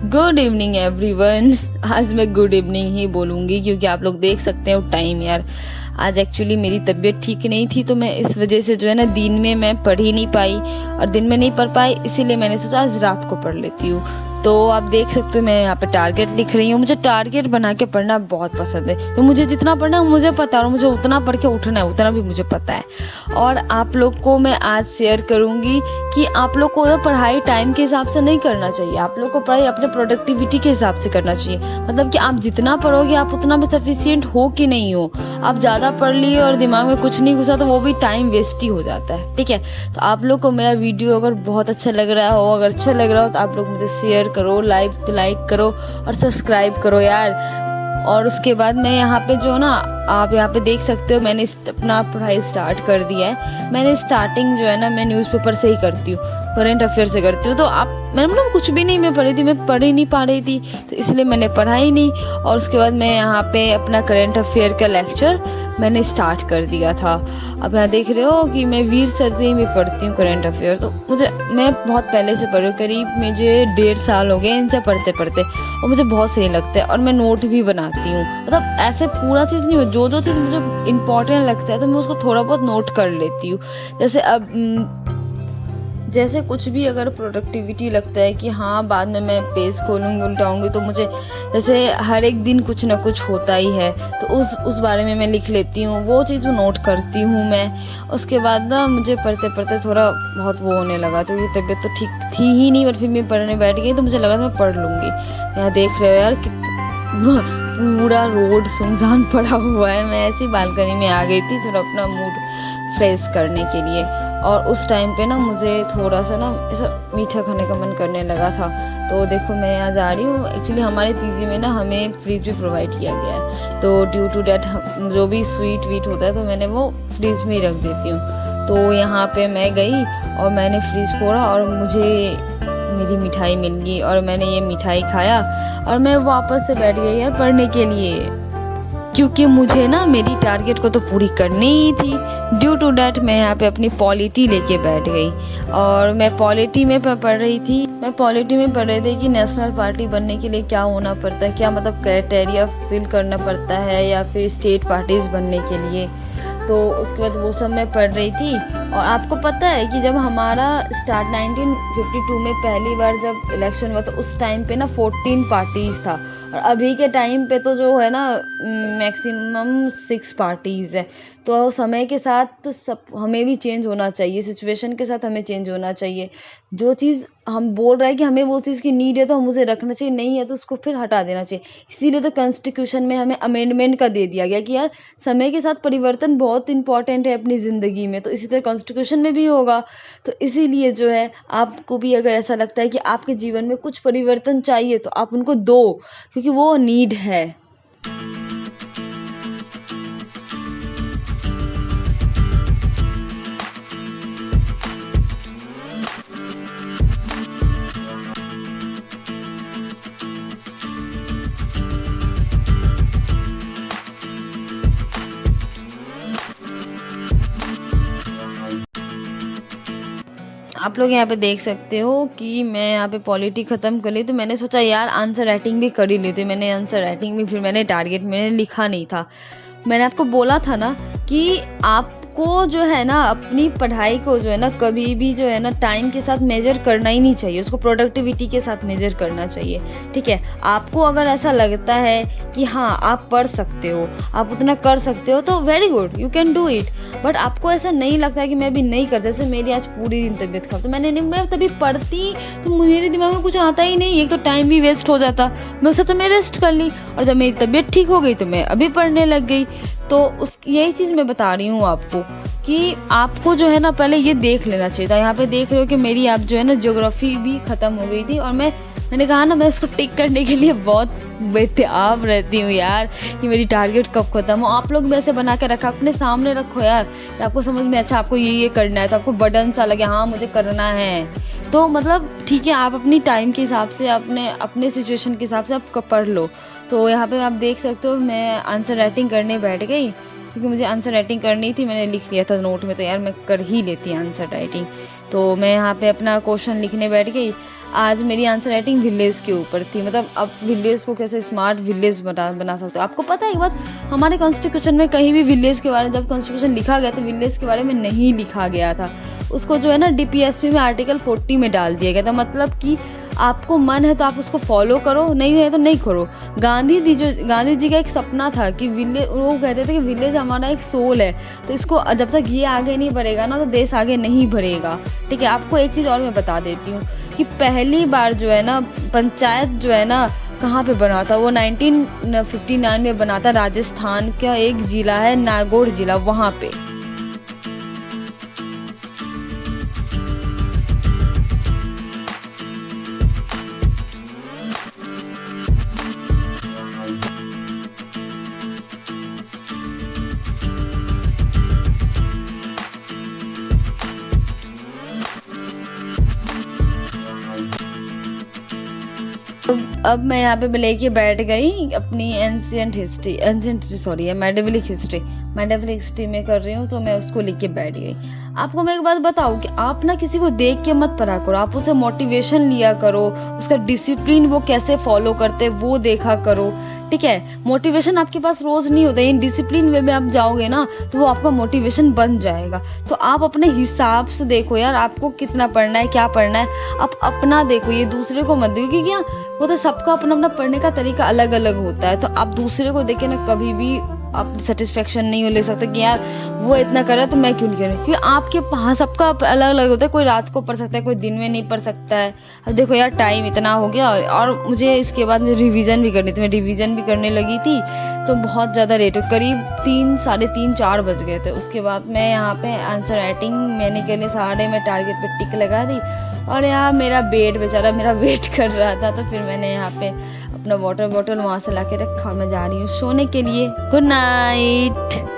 Good evening everyone. आज मैं good evening he बोलूँगी क्योंकि आप लोग देख सकते हो टाइम यार। आज एक्चुअली मेरी तबीयत ठीक नहीं थी तो मैं इस वजह से जो है ना दिन में मैं पढ़ ही नहीं पाई और दिन में नहीं पढ़ पाई, इसीलिए मैंने सोचा आज रात को पढ़ लेती हूँ। तो आप देख सकते हो मैं यहाँ पे टारगेट लिख रही हूँ। मुझे टारगेट बना के पढ़ना बहुत पसंद है, तो मुझे जितना पढ़ना है मुझे पता है और मुझे उतना पढ़ के उठना है उतना भी मुझे पता है। और आप लोग को मैं आज शेयर करूँगी कि आप लोग को पढ़ाई टाइम के हिसाब से नहीं करना चाहिए, आप लोग को पढ़ाई अपने प्रोडक्टिविटी के हिसाब से करना चाहिए। मतलब कि आप जितना पढ़ोगे आप उतना भी सफिशिएंट हो कि नहीं हो। आप ज़्यादा पढ़ लिए और दिमाग में कुछ नहीं घुसा तो वो भी टाइम वेस्ट ही हो जाता है। ठीक है, तो आप लोग को मेरा वीडियो अगर बहुत अच्छा लग रहा हो, अगर अच्छा लग रहा हो तो आप लोग मुझे शेयर करो, लाइक करो और सब्सक्राइब करो यार। और उसके बाद मैं यहाँ पे जो ना आप यहाँ पे देख सकते हो मैंने अपना पढ़ाई स्टार्ट कर दिया है। मैंने स्टार्टिंग जो है ना मैं न्यूज़पेपर से ही करती हूँ, करंट अफेयर से करती हूँ। तो आप मैंने मतलब कुछ भी नहीं मैं पढ़ी थी, मैं पढ़ ही नहीं पा रही थी तो इसलिए मैंने पढ़ा ही नहीं। और उसके बाद मैं यहाँ पे अपना करंट अफेयर का लेक्चर मैंने स्टार्ट कर दिया था। अब यहाँ देख रहे हो कि मैं वीर सर से ही मैं पढ़ती हूँ करंट अफेयर। तो मैं बहुत पहले से पढ़ी हूँ, करीब मुझे 1.5 साल हो गए इनसे पढ़ते पढ़ते, और मुझे बहुत सही लगता है। और मैं नोट भी बनाती हूँ, मतलब ऐसे पूरा चीज़ नहीं, जो चीज़ मुझे इम्पोर्टेंट लगता है तो मैं उसको थोड़ा बहुत नोट कर लेती हूँ। जैसे कुछ भी अगर प्रोडक्टिविटी लगता है कि हाँ बाद में मैं पेज खोलूँगी उल्टाऊँगी तो मुझे जैसे हर एक दिन कुछ ना कुछ होता ही है तो उस बारे में मैं लिख लेती हूँ, वो चीज़ नोट करती हूँ मैं। उसके बाद ना मुझे पढ़ते पढ़ते थोड़ा बहुत वो होने लगा, तो ये तबीयत तो ठीक थी ही नहीं, बट फिर मैं पढ़ने बैठ गई तो मुझे लगा मैं पढ़ लूँगी। यहाँ देख रहे हो यार पूरा रोड सुनसान पड़ा हुआ है। मैं ऐसी बालकनी में आ गई थी थोड़ा अपना मूड फ्रेश करने के लिए। और उस टाइम पे ना मुझे थोड़ा सा ना ऐसा मीठा खाने का मन करने लगा था। तो देखो मैं यहाँ जा रही हूँ। एक्चुअली हमारे पीजी में ना हमें फ्रिज भी प्रोवाइड किया गया है, तो ड्यू टू डैट जो भी स्वीट वीट होता है तो मैंने वो फ्रिज में ही रख देती हूँ। तो यहाँ पे मैं गई और मैंने फ्रिज खोला और मुझे मेरी मिठाई मिल गई और मैंने ये मिठाई खाया और मैं वापस से बैठ गई यार पढ़ने के लिए, क्योंकि मुझे ना मेरी टारगेट को तो पूरी करनी ही थी। ड्यू टू डैट मैं यहाँ पे अपनी पॉलिटी लेके बैठ गई और मैं पॉलिटी में पढ़ रही थी। मैं पॉलिटी में पढ़ रही थी कि नेशनल पार्टी बनने के लिए क्या होना पड़ता है, क्या मतलब क्राइटेरिया फिल करना पड़ता है, या फिर स्टेट पार्टीज बनने के लिए। तो उसके बाद वो सब मैं पढ़ रही थी। और आपको पता है कि जब हमारा स्टार्ट 1952 में पहली बार जब इलेक्शन हुआ तो उस टाइम पे ना 14 पार्टीज था, और अभी के टाइम पे तो जो है ना मैक्सिमम 6 पार्टीज है। तो समय के साथ सब हमें भी चेंज होना चाहिए, सिचुएशन के साथ हमें चेंज होना चाहिए। जो चीज़ हम बोल रहे हैं कि हमें वो चीज़ की नीड है तो हम उसे रखना चाहिए, नहीं है तो उसको फिर हटा देना चाहिए। इसीलिए तो कॉन्स्टिट्यूशन में हमें अमेंडमेंट का दे दिया गया कि यार समय के साथ परिवर्तन बहुत इंपॉर्टेंट है अपनी ज़िंदगी में, तो इसी तरह कॉन्स्टिट्यूशन में भी होगा। तो इसीलिए जो है आपको भी अगर ऐसा लगता है कि आपके जीवन में कुछ परिवर्तन चाहिए तो आप उनको दो, क्योंकि वो नीड है। आप लोग यहाँ पे देख सकते हो कि मैं यहाँ पे पॉलिटी ख़त्म कर ली, तो मैंने सोचा यार आंसर राइटिंग भी कर ही लेती। मैंने आंसर राइटिंग भी, फिर मैंने टारगेट मैंने लिखा नहीं था। मैंने आपको बोला था ना कि आपको जो है ना अपनी पढ़ाई को जो है ना कभी भी जो है ना टाइम के साथ मेजर करना ही नहीं चाहिए, उसको प्रोडक्टिविटी के साथ मेजर करना चाहिए। ठीक है, आपको अगर ऐसा लगता है कि हाँ आप पढ़ सकते हो, आप उतना कर सकते हो तो very good, you can do it. But आपको ऐसा नहीं लगता है कि मैं अभी नहीं कर, जैसे मेरी आज पूरी दिन तबीयत खराब, तो मैं तभी पढ़ती तो मेरे दिमाग में कुछ आता ही नहीं, एक तो टाइम भी वेस्ट हो जाता। मैं सोचा मैं रेस्ट कर ली, और जब मेरी तबीयत ठीक हो गई तो मैं अभी पढ़ने लग गई। तो यही चीज़ मैं बता रही हूँ आपको कि आपको जो है ना पहले ये देख लेना चाहिए था। यहाँ पे देख रहे हो कि मेरी आप जो है ना ज्योग्राफी भी ख़त्म हो गई थी, और मैंने कहा ना मैं उसको टिक करने के लिए बहुत बेताब रहती हूँ यार कि मेरी टारगेट कब खत्म हो। आप लोग भी ऐसे बना के रखा, अपने सामने रखो यार, कि आपको समझ में अच्छा आपको ये करना है तो आपको बर्डन सा लगे हाँ मुझे करना है। तो मतलब ठीक है, आप अपनी टाइम के हिसाब से अपने सिचुएशन के हिसाब से आप पढ़ लो। तो यहाँ पे आप देख सकते हो मैं आंसर राइटिंग करने बैठ गई क्योंकि मुझे आंसर राइटिंग करनी थी, मैंने लिख लिया था नोट में, तो यार मैं कर ही लेती आंसर राइटिंग। तो मैं यहाँ पे अपना क्वेश्चन लिखने बैठ गई। आज मेरी आंसर राइटिंग विलेज के ऊपर थी, मतलब अब विलेज को कैसे स्मार्ट विलेज बना सकते हो। आपको पता है एक बात, हमारे कॉन्स्टिट्यूशन में कहीं भी विलेज के बारे में, जब कॉन्स्टिट्यूशन लिखा गया तो विलेज के बारे में नहीं लिखा गया था। उसको जो है ना DPSP में आर्टिकल 40 में डाल दिया गया था। मतलब कि आपको मन है तो आप उसको फॉलो करो, नहीं है तो नहीं करो। गांधी जी का एक सपना था कि विलेज, वो कहते थे कि विलेज हमारा एक सोल है, तो इसको जब तक ये आगे नहीं बढ़ेगा ना तो देश आगे नहीं बढ़ेगा। ठीक है, आपको एक चीज़ और मैं बता देती हूँ कि पहली बार जो है ना पंचायत जो है ना कहाँ पे बना था, वो 1959 में बना था। राजस्थान का एक जिला है नागौर जिला, वहाँ पे। अब मैं यहाँ पे लेके बैठ गई अपनी मेडिवल हिस्ट्री में कर रही हूँ, तो मैं उसको लिख के बैठ गई। आपको मैं एक बात बताऊँ कि आप ना किसी को देख के मत पढ़ा करो, आप उसे मोटिवेशन लिया करो, उसका डिसिप्लिन वो कैसे फॉलो करते वो देखा करो। ठीक है, मोटिवेशन आपके पास रोज नहीं होता है, इन डिसिप्लिन वे में आप जाओगे ना तो वो आपका मोटिवेशन बन जाएगा। तो आप अपने हिसाब से देखो यार, आपको कितना पढ़ना है, क्या पढ़ना है, आप अपना देखो, ये दूसरे को मत देखो, क्योंकि वो तो सबका अपना अपना पढ़ने का तरीका अलग अलग होता है। तो आप दूसरे को देखे ना कभी भी आप सेटिस्फेक्शन नहीं ले सकते कि यार वो इतना कर रहा है तो मैं क्यों नहीं कर रही, क्योंकि आपके पास सबका अलग अलग होता है। कोई रात को पढ़ सकता है, कोई दिन में नहीं पढ़ सकता है। अब देखो यार टाइम इतना हो गया, और मुझे इसके बाद में रिवीजन भी करनी थी, मैं रिवीजन भी करने लगी थी, तो बहुत ज़्यादा लेट हो, करीब 3, साढ़े 3, 4 बज गए थे। उसके बाद मैं यहाँ पे आंसर राइटिंग मैंने के लिए साढ़े मैं टारगेट पे टिक लगा दी, और यहाँ मेरा बेड बेचारा मेरा वेट कर रहा था। तो फिर मैंने यहाँ पे अपना वाटर बॉटल वहाँ से ला के रखा और मैं जा रही हूँ सोने के लिए। Good night.